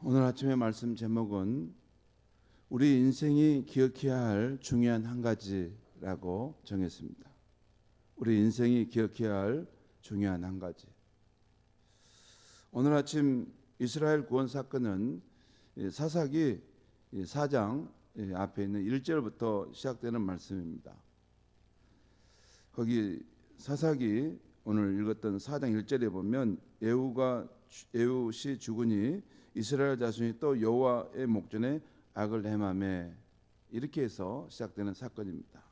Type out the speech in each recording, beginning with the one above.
오늘 아침의 말씀 제목은 우리 인생이 기억해야 할 중요한 한 가지라고 정했습니다. 우리 인생이 기억해야 할 중요한 한 가지. 오늘 아침 이스라엘 구원 사건은 사사기 4장 앞에 있는 1절부터 시작되는 말씀입니다. 거기 사사기 오늘 읽었던 4장 1절에 보면 에훗이 죽으니 이스라엘 자손이 또 여호와의 목전에 악을 행하매, 이렇게 해서 시작되는 사건입니다.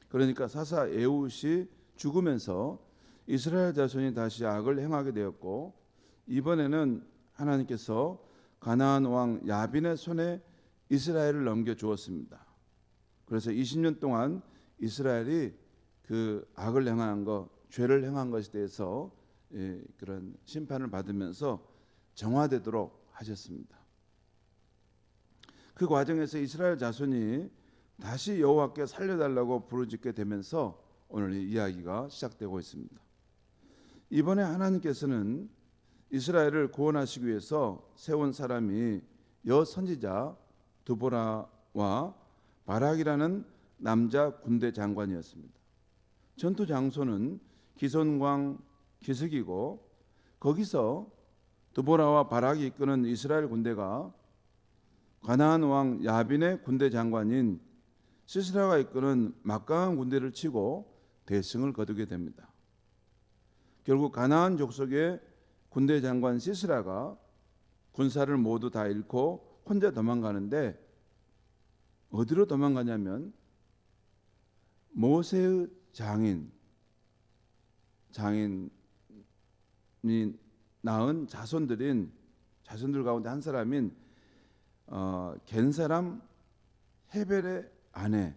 그러니까 사사 에훗이 죽으면서 이스라엘 자손이 다시 악을 행하게 되었고, 이번에는 하나님께서 가나안 왕 야빈의 손에 이스라엘을 넘겨 주었습니다. 그래서 20년 동안 이스라엘이 그 악을 행한 것, 죄를 행한 것에 대해서 그런 심판을 받으면서 정화되도록 하셨습니다. 그 과정에서 이스라엘 자손이 다시 여호와께 살려달라고 부르짖게 되면서 오늘 이 이야기가 시작되고 있습니다. 이번에 하나님께서는 이스라엘을 구원하시기 위해서 세운 사람이 여선지자 드보라와 바락이라는 남자 군대 장관이었습니다. 전투 장소는 기손광 기슭이고, 거기서 드보라와 바락이 이끄는 이스라엘 군대가 가나안 왕 야빈의 군대 장관인 시스라가 이끄는 막강한 군대를 치고 대승을 거두게 됩니다. 결국 가나안 족속의 군대 장관 시스라가 군사를 모두 다 잃고 혼자 도망가는데, 어디로 도망가냐면 모세의 장인이 낳은 자손들 가운데 한 사람인 겐 사람 헤벨의 아내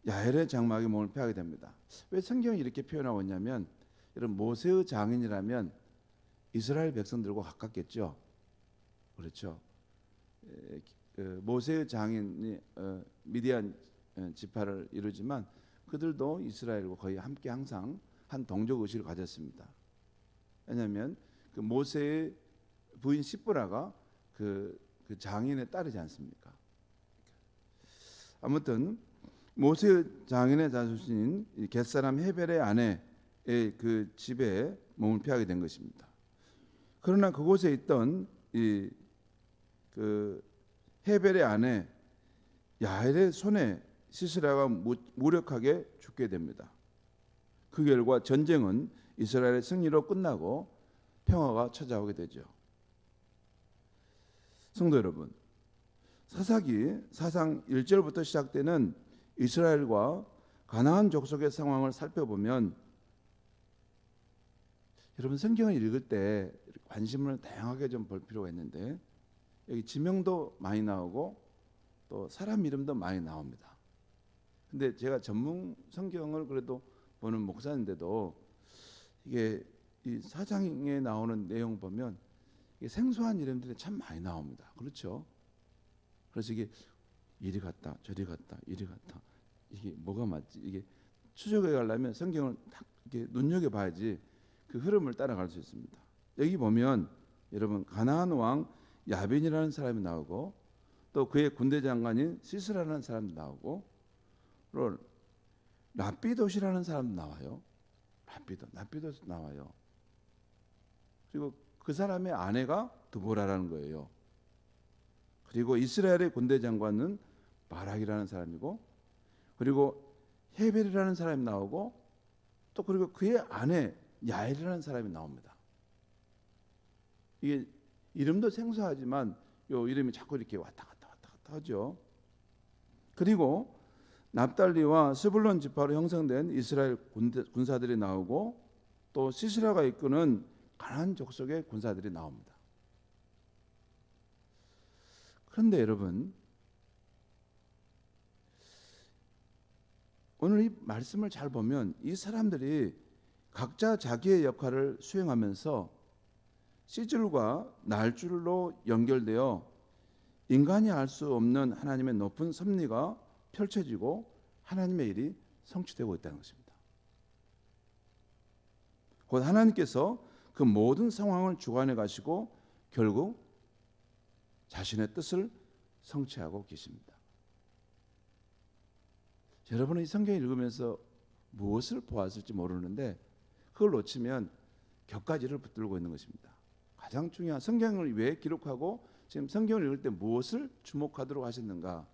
야헬의 장막에 몸을 패하게 됩니다. 왜 성경이 이렇게 표현하고 있냐면, 이런 모세의 장인이라면 이스라엘 백성들과 가깝겠죠. 그렇죠. 모세의 장인이 미디안 지파를 이루지만 그들도 이스라엘과 거의 함께 항상 한 동족 의식을 가졌습니다. 왜냐하면 그 모세의 부인 시브라가 그 장인의 딸이지 않습니까? 아무튼 모세의 장인의 자손인 겟사람 헤벨의 아내의 그 집에 몸을 피하게 된 것입니다. 그러나 그곳에 있던 그 헤벨의 아내 야헬의 손에 시스라가 무력하게 죽게 됩니다. 그 결과 전쟁은 이스라엘의 승리로 끝나고 평화가 찾아오게 되죠. 성도 여러분, 사사기 4장 1절부터 시작되는 이스라엘과 가나안 족속의 상황을 살펴보면, 여러분 성경을 읽을 때 관심을 다양하게 좀 볼 필요가 있는데, 여기 지명도 많이 나오고 또 사람 이름도 많이 나옵니다. 근데 제가 전문 성경을 그래도 보는 목사인데도 이게 이 사장에 나오는 내용 보면 이게 생소한 이름들이 참 많이 나옵니다. 그렇죠? 그래서 이게 이리 갔다 저리 갔다 이리 갔다, 이게 뭐가 맞지? 이게 추적해 가려면 성경을 딱 이렇게 눈여겨봐야지 그 흐름을 따라갈 수 있습니다. 여기 보면 여러분 가나안 왕 야빈이라는 사람이 나오고, 또 그의 군대 장관인 시스라라는 사람도 나오고, 또 라피돗이라는 사람도 나와요. 라피돗 나와요. 그리고 그 사람의 아내가 드보라라는 거예요. 그리고 이스라엘의 군대 장관은 바락이라는 사람이고, 그리고 헤벨이라는 사람이 나오고, 또 그리고 그의 아내 야엘이라는 사람이 나옵니다. 이게 이름도 생소하지만 요 이름이 자꾸 이렇게 왔다 갔다 하죠. 그리고 납달리와 스불론 지파로 형성된 이스라엘 군사들이 나오고, 또 시스라가 이끄는 가나안 족속의 군사들이 나옵니다. 그런데 여러분, 오늘 이 말씀을 잘 보면 이 사람들이 각자 자기의 역할을 수행하면서 시줄과 날줄로 연결되어 인간이 알 수 없는 하나님의 높은 섭리가 펼쳐지고 하나님의 일이 성취되고 있다는 것입니다. 곧 하나님께서 그 모든 상황을 주관해 가시고 결국 자신의 뜻을 성취하고 계십니다. 여러분은 이 성경을 읽으면서 무엇을 보았을지 모르는데 그걸 놓치면 격가지를 붙들고 있는 것입니다. 가장 중요한 성경을 왜 기록하고 지금 성경을 읽을 때 무엇을 주목하도록 하셨는가.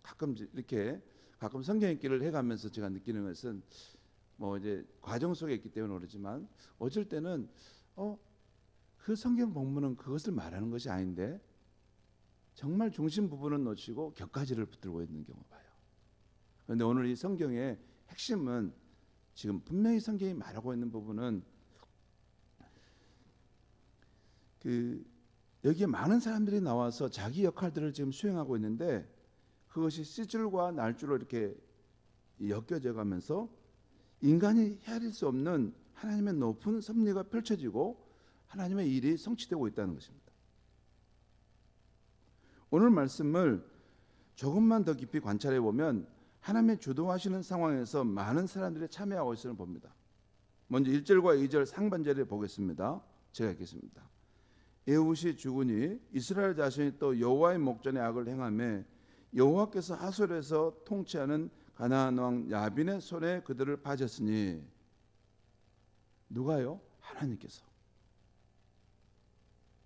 가끔 성경 읽기를 해가면서 제가 느끼는 것은 뭐 이제 과정 속에 있기 때문에 그러지만 어쩔 때는 그 성경 본문은 그것을 말하는 것이 아닌데 정말 중심 부분은 놓치고 격가지를 붙들고 있는 경우 봐요. 그런데 오늘 이 성경의 핵심은 지금 분명히 성경이 말하고 있는 부분은 여기에 많은 사람들이 나와서 자기 역할들을 지금 수행하고 있는데 그것이 씨줄과 날줄로 이렇게 엮여져 가면서 인간이 헤아릴 수 없는 하나님의 높은 섭리가 펼쳐지고 하나님의 일이 성취되고 있다는 것입니다. 오늘 말씀을 조금만 더 깊이 관찰해 보면 하나님의 주도하시는 상황에서 많은 사람들이 참여하고 있음을 봅니다. 먼저 1절과 2절 상반절에 보겠습니다. 제가 읽겠습니다. 에훗이 죽으니 이스라엘 자손이 또 여호와의 목전에 악을 행하며 여호와께서 하솔에서 통치하는 가나안 왕 야빈의 손에 그들을 파셨으니 누가요? 하나님께서.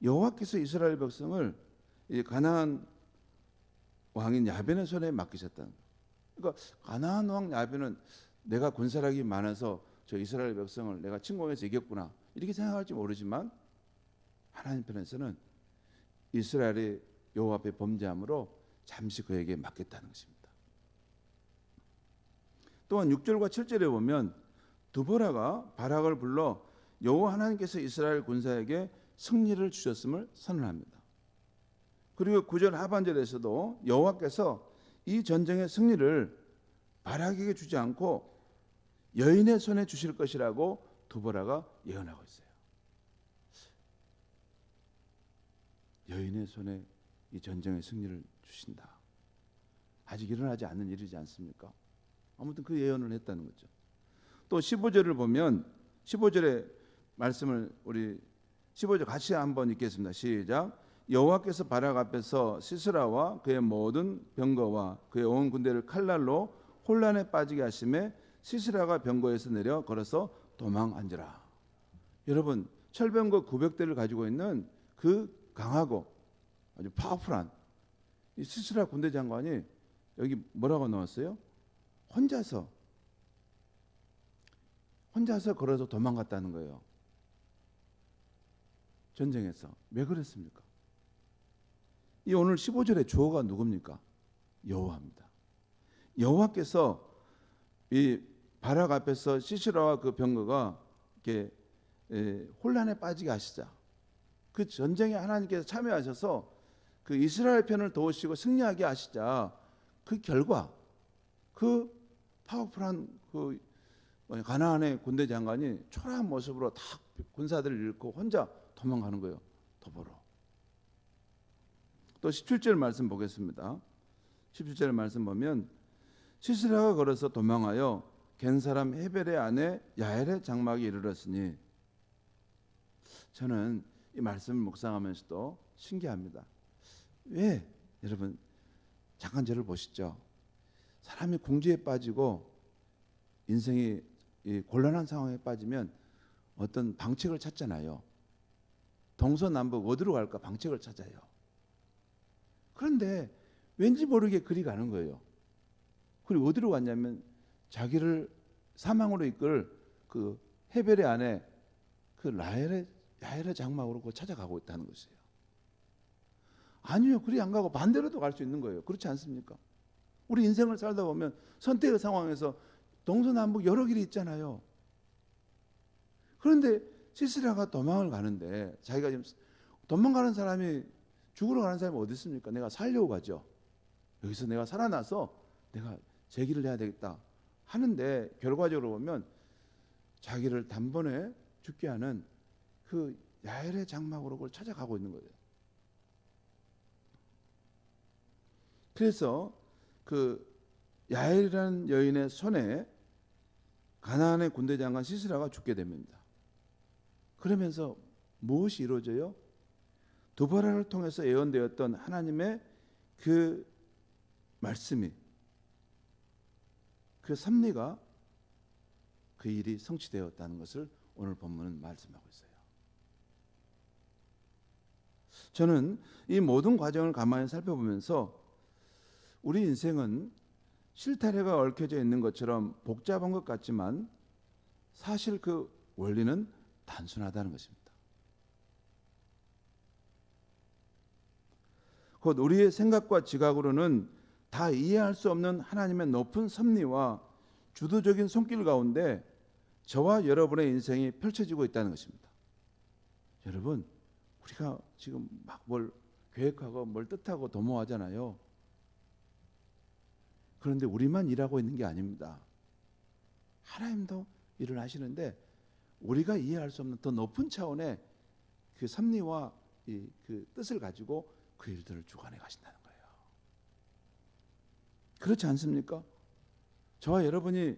여호와께서 이스라엘 백성을 이 가나안 왕인 야빈의 손에 맡기셨다는 거예요. 그러니까 가나안 왕 야빈은 내가 군사력이 많아서 저 이스라엘 백성을 내가 침공해서 이겼구나 이렇게 생각할지 모르지만 하나님 편에서는 이스라엘이 여호와 앞에 범죄함으로 잠시 그에게 맡겼다는 것입니다. 또한 6절과 7절에 보면 두보라가 바락을 불러 여호와 하나님께서 이스라엘 군사에게 승리를 주셨음을 선언합니다. 그리고 9절 하반절에서도 여호와께서 이 전쟁의 승리를 바락에게 주지 않고 여인의 손에 주실 것이라고 두보라가 예언하고 있어요. 여인의 손에 이 전쟁의 승리를 주신다. 아직 일어나지 않는 일이지 않습니까? 아무튼 그 예언을 했다는 거죠. 또 15절을 보면 15절의 말씀을 우리 15절 같이 한번 읽겠습니다. 시작. 여호와께서 바락 앞에서 시스라와 그의 모든 병거와 그의 온 군대를 칼날로 혼란에 빠지게 하심에 시스라가 병거에서 내려 걸어서 도망한지라. 여러분 철병거 900대를 가지고 있는 그 강하고 아주 파워풀한 이 시스라 군대 장관이 여기 뭐라고 나왔어요? 혼자서 걸어서 도망갔다는 거예요. 전쟁에서. 왜 그랬습니까? 이 오늘 15절의 주어가 누굽니까? 여호와입니다. 여호와께서 이 바락 앞에서 시스라와 그 병거가 이렇게 혼란에 빠지게 하시자. 그 전쟁에 하나님께서 참여하셔서 그 이스라엘 편을 도우시고 승리하게 하시자. 그 결과 그 파워풀한 그 가나안의 군대 장관이 초라한 모습으로 다 군사들을 잃고 혼자 도망가는 거예요. 도보로. 또 17절 말씀 보겠습니다. 17절 말씀 보면 시스라가 걸어서 도망하여 겐 사람 헤벨의 아내 야엘의 장막에 이르렀으니 저는 이 말씀을 묵상하면서도 신기합니다. 왜 여러분 잠깐 저를 보시죠. 사람이 궁지에 빠지고 인생이 곤란한 상황에 빠지면 어떤 방책을 찾잖아요. 동서남북 어디로 갈까 방책을 찾아요. 그런데 왠지 모르게 그리 가는 거예요. 그리고 어디로 갔냐면 자기를 사망으로 이끌 그 헤벨의 아내 그 야엘의 장막으로 찾아가고 있다는 것이에요. 아니요, 그리 안 가고 반대로도 갈 수 있는 거예요. 그렇지 않습니까? 우리 인생을 살다 보면 선택의 상황에서 동서남북 여러 길이 있잖아요. 그런데 시스라가 도망을 가는데 자기가 지금 도망가는 사람이 죽으러 가는 사람이 어디 있습니까? 내가 살려고 가죠. 여기서 내가 살아나서 내가 제 길을 해야 되겠다 하는데 결과적으로 보면 자기를 단번에 죽게 하는 그 야엘의 장막으로 그걸 찾아가고 있는 거예요. 그래서 그 야엘이라는 여인의 손에 가나안의 군대 장관 시스라가 죽게 됩니다. 그러면서 무엇이 이루어져요? 두보라를 통해서 예언되었던 하나님의 그 말씀이, 그 섭리가, 그 일이 성취되었다는 것을 오늘 본문은 말씀하고 있어요. 저는 이 모든 과정을 가만히 살펴보면서 우리 인생은 실타래가 얽혀져 있는 것처럼 복잡한 것 같지만 사실 그 원리는 단순하다는 것입니다. 곧 우리의 생각과 지각으로는 다 이해할 수 없는 하나님의 높은 섭리와 주도적인 손길 가운데 저와 여러분의 인생이 펼쳐지고 있다는 것입니다. 여러분, 우리가 지금 막 뭘 계획하고 뭘 뜻하고 도모하잖아요. 그런데 우리만 일하고 있는 게 아닙니다. 하나님도 일을 하시는데 우리가 이해할 수 없는 더 높은 차원의 그 섭리와 그 뜻을 가지고 그 일들을 주관해 가신다는 거예요. 그렇지 않습니까? 저와 여러분이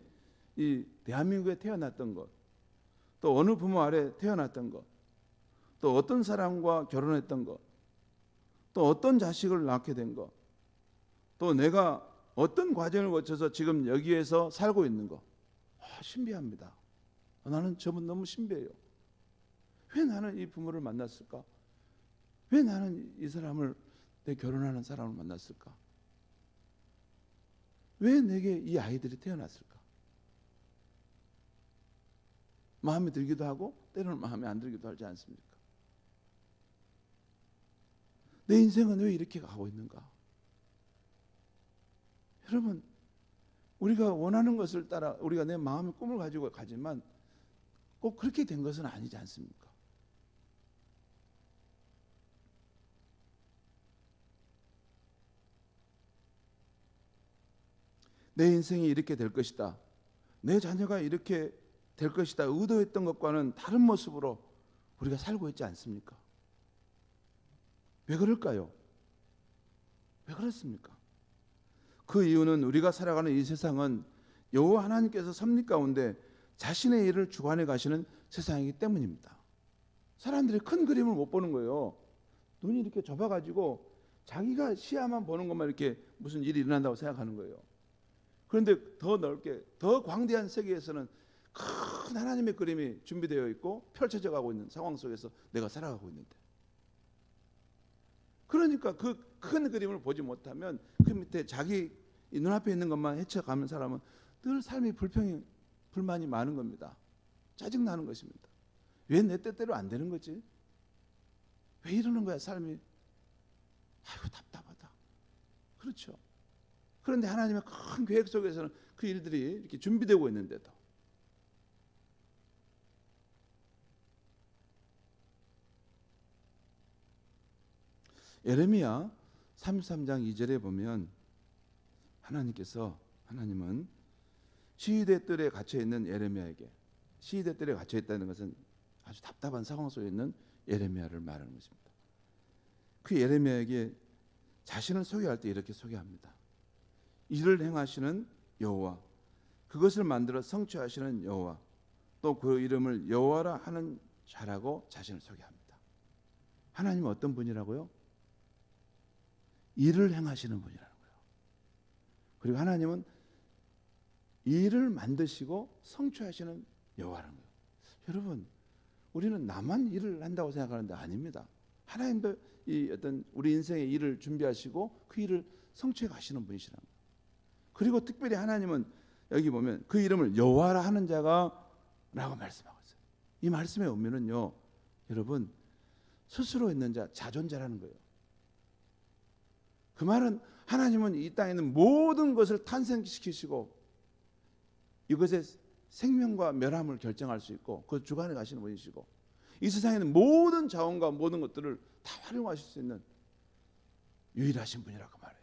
이 대한민국에 태어났던 것, 또 어느 부모 아래 태어났던 것, 또 어떤 사람과 결혼했던 것, 또 어떤 자식을 낳게 된 것, 또 내가 어떤 과정을 거쳐서 지금 여기에서 살고 있는 것, 신비합니다. 나는 저분 너무 신비해요. 왜 나는 이 부모를 만났을까? 왜 나는 이 사람을, 내 결혼하는 사람을 만났을까? 왜 내게 이 아이들이 태어났을까? 마음에 들기도 하고 때로는 마음에 안 들기도 하지 않습니까? 내 인생은 왜 이렇게 가고 있는가? 여러분, 우리가 원하는 것을 따라 우리가 내 마음의 꿈을 가지고 가지만 꼭 그렇게 된 것은 아니지 않습니까? 내 인생이 이렇게 될 것이다, 내 자녀가 이렇게 될 것이다 의도했던 것과는 다른 모습으로 우리가 살고 있지 않습니까? 왜 그럴까요? 왜 그렇습니까? 그 이유는 우리가 살아가는 이 세상은 여호와 하나님께서 섭리 가운데 자신의 일을 주관해 가시는 세상이기 때문입니다. 사람들이 큰 그림을 못 보는 거예요. 눈이 이렇게 좁아가지고 자기가 시야만 보는 것만 이렇게 무슨 일이 일어난다고 생각하는 거예요. 그런데 더 넓게, 더 광대한 세계에서는 큰 하나님의 그림이 준비되어 있고 펼쳐져 가고 있는 상황 속에서 내가 살아가고 있는데, 그러니까 그 큰 그림을 보지 못하면 그 밑에 자기 눈앞에 있는 것만 헤쳐가는 사람은 늘 삶이 불만이 많은 겁니다. 짜증나는 것입니다. 왜 내 뜻대로 안 되는 거지? 왜 이러는 거야 삶이? 아이고 답답하다. 그렇죠. 그런데 하나님의 큰 계획 속에서는 그 일들이 이렇게 준비되고 있는데도 예레미야 33장 2절에 보면 하나님은 시위대 뜰에 갇혀 있는 예레미야에게, 시위대 뜰에 갇혀 있다는 것은 아주 답답한 상황 속에 있는 예레미야를 말하는 것입니다. 그 예레미야에게 자신을 소개할 때 이렇게 소개합니다. 이를 행하시는 여호와, 그것을 만들어 성취하시는 여호와, 또 그 이름을 여호와라 하는 자라고 자신을 소개합니다. 하나님은 어떤 분이라고요? 일을 행하시는 분이라는 거예요. 그리고 하나님은 일을 만드시고 성취하시는 여호와라는 거예요. 여러분, 우리는 나만 일을 한다고 생각하는데 아닙니다. 하나님도 이 어떤 우리 인생의 일을 준비하시고 그 일을 성취해 가시는 분이시라는 거예요. 그리고 특별히 하나님은 여기 보면 그 이름을 여호와라 하는 자가 라고 말씀하고 있어요. 이 말씀의 의미는요, 여러분, 스스로 있는 자, 자존자라는 거예요. 그 말은 하나님은 이 땅에 있는 모든 것을 탄생시키시고 이것의 생명과 멸함을 결정할 수 있고 그 주관에 가시는 분이시고 이 세상에 있는 모든 자원과 모든 것들을 다 활용하실 수 있는 유일하신 분이라고 말해요.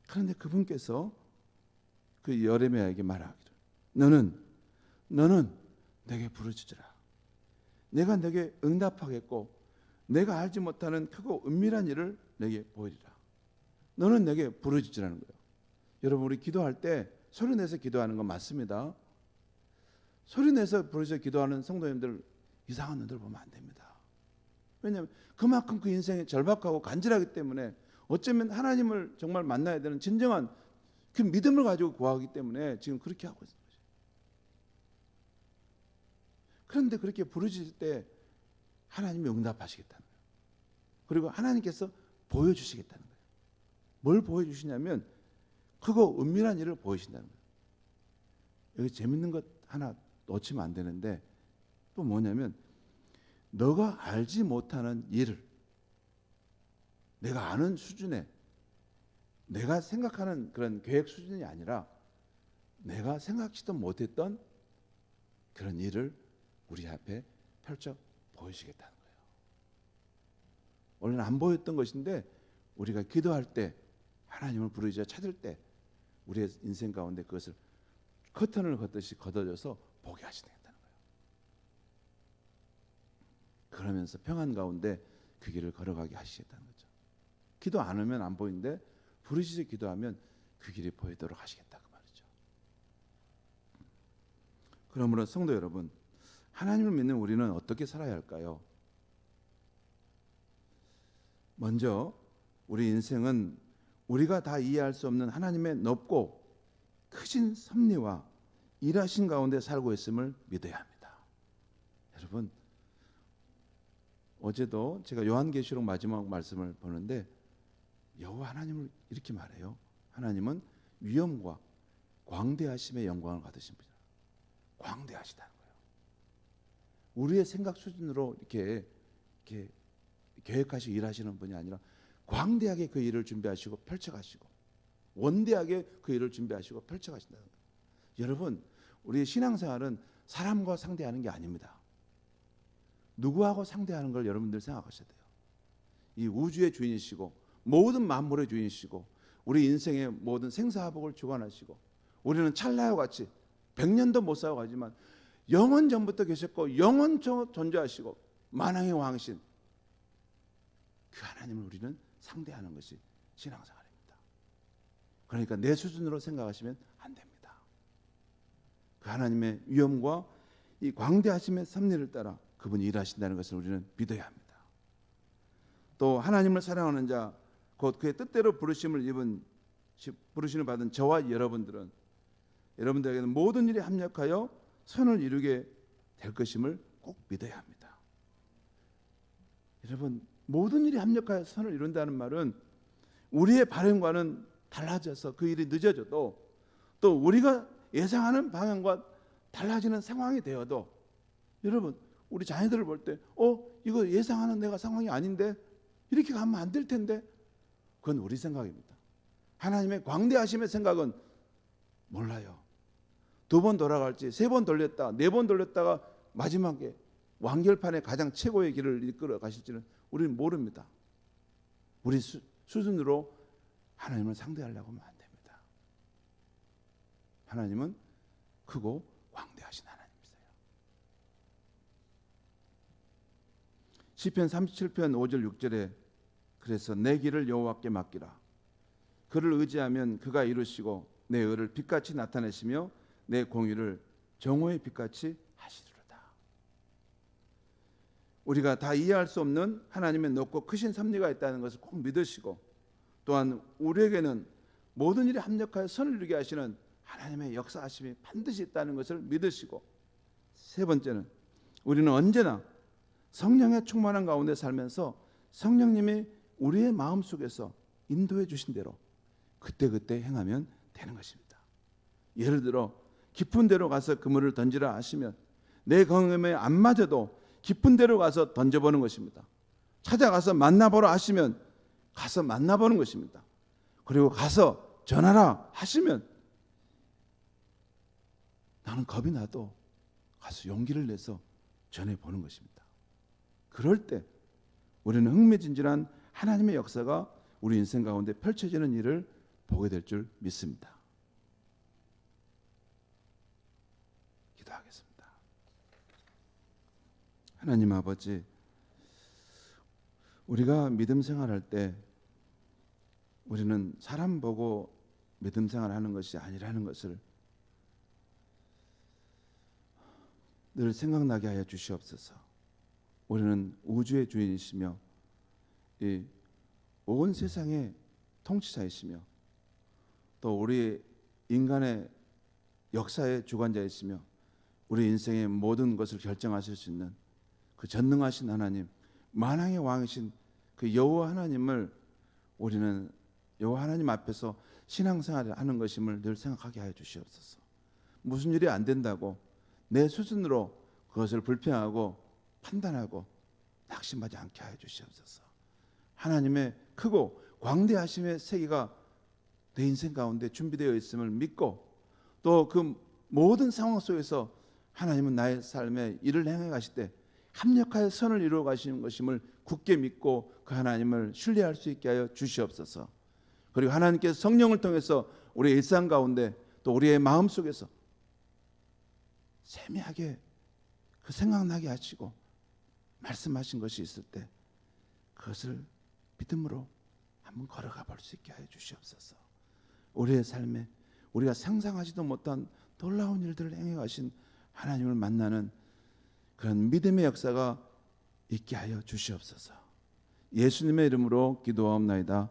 그런데 그분께서 그 예레미야에게 말하기를 너는 내게 부르짖으라. 내가 내게 응답하겠고 내가 알지 못하는 크고 은밀한 일을 내게 보이리라. 너는 내게 부르짖으라는 거예요. 여러분, 우리 기도할 때 소리 내서 기도하는 건 맞습니다. 소리 내서 부르짖어 기도하는 성도님들 이상한 눈으로 보면 안 됩니다. 왜냐하면 그만큼 그 인생이 절박하고 간절하기 때문에 어쩌면 하나님을 정말 만나야 되는 진정한 그 믿음을 가지고 구하기 때문에 지금 그렇게 하고 있는 거죠. 그런데 그렇게 부르실 때 하나님이 응답하시겠다는 거예요. 그리고 하나님께서 보여주시겠다는 거예요. 뭘 보여주시냐면 크고 은밀한 일을 보이신다는 거예요. 여기 재밌는 것 하나 놓치면 안 되는데 또 뭐냐면 너가 알지 못하는 일을 내가 아는 수준에 내가 생각하는 그런 계획 수준이 아니라 내가 생각지도 못했던 그런 일을 우리 앞에 펼쳐 보이시겠다는 거예요. 원래는 안 보였던 것인데 우리가 기도할 때 하나님을 부르짖어 찾을 때 우리의 인생 가운데 그것을 커튼을 걷듯이 걷어져서 보게 하시겠다는 거예요. 그러면서 평안 가운데 그 길을 걸어가게 하시겠다는 거죠. 기도 안 하면 안 보이는데 부르짖어 기도하면 그 길이 보이도록 하시겠다 그 말이죠. 그러므로 성도 여러분, 하나님을 믿는 우리는 어떻게 살아야 할까요? 먼저 우리 인생은 우리가 다 이해할 수 없는 하나님의 높고 크신 섭리와 일하신 가운데 살고 있음을 믿어야 합니다. 여러분, 어제도 제가 요한계시록 마지막 말씀을 보는데 여호와 하나님을 이렇게 말해요. 하나님은 위엄과 광대하심의 영광을 받으신 분이다. 광대하시다는 거예요. 우리의 생각 수준으로 이렇게 계획하시고 일하시는 분이 아니라 광대하게 그 일을 준비하시고 펼쳐가시고 원대하게 그 일을 준비하시고 펼쳐가신다는 거예요. 여러분, 우리의 신앙생활은 사람과 상대하는 게 아닙니다. 누구하고 상대하는 걸 여러분들 생각하셔야 돼요. 이 우주의 주인이시고 모든 만물의 주인이시고 우리 인생의 모든 생사화복을 주관하시고 우리는 찰나와 같이 100년도 못 살아가지만 영원 전부터 계셨고 영원 존재하시고 만왕의 왕이신 그 하나님을 우리는 상대하는 것이 신앙생활입니다. 그러니까 내 수준으로 생각하시면 안 됩니다. 그 하나님의 위엄과 이 광대하심의 섭리를 따라 그분이 일하신다는 것을 우리는 믿어야 합니다. 또 하나님을 사랑하는 자, 곧 그의 뜻대로 부르심을 받은 저와 여러분들에게는 모든 일에 합력하여 선을 이루게 될 것임을 꼭 믿어야 합니다. 여러분, 모든 일이 합력하여 선을 이룬다는 말은 우리의 바람과는 달라져서 그 일이 늦어져도 또 우리가 예상하는 방향과 달라지는 상황이 되어도 여러분, 우리 자녀들을 볼 때 이거 예상하는 내가 상황이 아닌데 이렇게 가면 안 될 텐데 그건 우리 생각입니다. 하나님의 광대하심의 생각은 몰라요. 2번 돌아갈지 3번 돌렸다 4번 돌렸다가 마지막에 완결판에 가장 최고의 길을 이끌어 가실지는 우리는 모릅니다. 우리 수준으로 하나님을 상대하려고 하면 안 됩니다. 하나님은 크고 광대하신 하나님이세요. 시편 37편 5절 6절에 그래서 내 길을 여호와께 맡기라. 그를 의지하면 그가 이루시고 내 의를 빛같이 나타내시며 내 공의를 정오의 빛같이 하시리로다. 우리가 다 이해할 수 없는 하나님의 높고 크신 섭리가 있다는 것을 꼭 믿으시고 또한 우리에게는 모든 일에 합력하여 선을 이루게 하시는 하나님의 역사하심이 반드시 있다는 것을 믿으시고 세 번째는 우리는 언제나 성령의 충만한 가운데 살면서 성령님이 우리의 마음속에서 인도해 주신 대로 그때그때 행하면 되는 것입니다. 예를 들어 깊은 데로 가서 그물을 던지라 하시면 내 경험에 안 맞아도 깊은 데로 가서 던져보는 것입니다. 찾아가서 만나보라 하시면 가서 만나보는 것입니다. 그리고 가서 전하라 하시면 나는 겁이 나도 가서 용기를 내서 전해보는 것입니다. 그럴 때 우리는 흥미진진한 하나님의 역사가 우리 인생 가운데 펼쳐지는 일을 보게 될 줄 믿습니다. 기도하겠습니다. 하나님 아버지, 우리가 믿음 생활할 때 우리는 사람 보고 믿음 생활하는 것이 아니라는 것을 늘 생각나게 하여 주시옵소서. 우리는 우주의 주인이시며 이 온 세상의 통치자이시며 또 우리 인간의 역사의 주관자이시며 우리 인생의 모든 것을 결정하실 수 있는 그 전능하신 하나님, 만왕의 왕이신 그 여호와 하나님을 우리는 여호와 하나님 앞에서 신앙생활을 하는 것임을 늘 생각하게 하여 주시옵소서. 무슨 일이 안 된다고 내 수준으로 그것을 불평하고 판단하고 낙심하지 않게 하여 주시옵소서. 하나님의 크고 광대하심의 세계가 내 인생 가운데 준비되어 있음을 믿고 또 그 모든 상황 속에서 하나님은 나의 삶에 일을 행해 가실 때 합력하여 선을 이루어 가시는 것임을 굳게 믿고 그 하나님을 신뢰할 수 있게 하여 주시옵소서. 그리고 하나님께서 성령을 통해서 우리의 일상 가운데 또 우리의 마음 속에서 세미하게 그 생각나게 하시고 말씀하신 것이 있을 때 그것을 믿음으로 한번 걸어가 볼 수 있게 하여 주시옵소서. 우리의 삶에 우리가 상상하지도 못한 놀라운 일들을 행해 가신 하나님을 만나는 그런 믿음의 역사가 있게 하여 주시옵소서. 예수님의 이름으로 기도하옵나이다.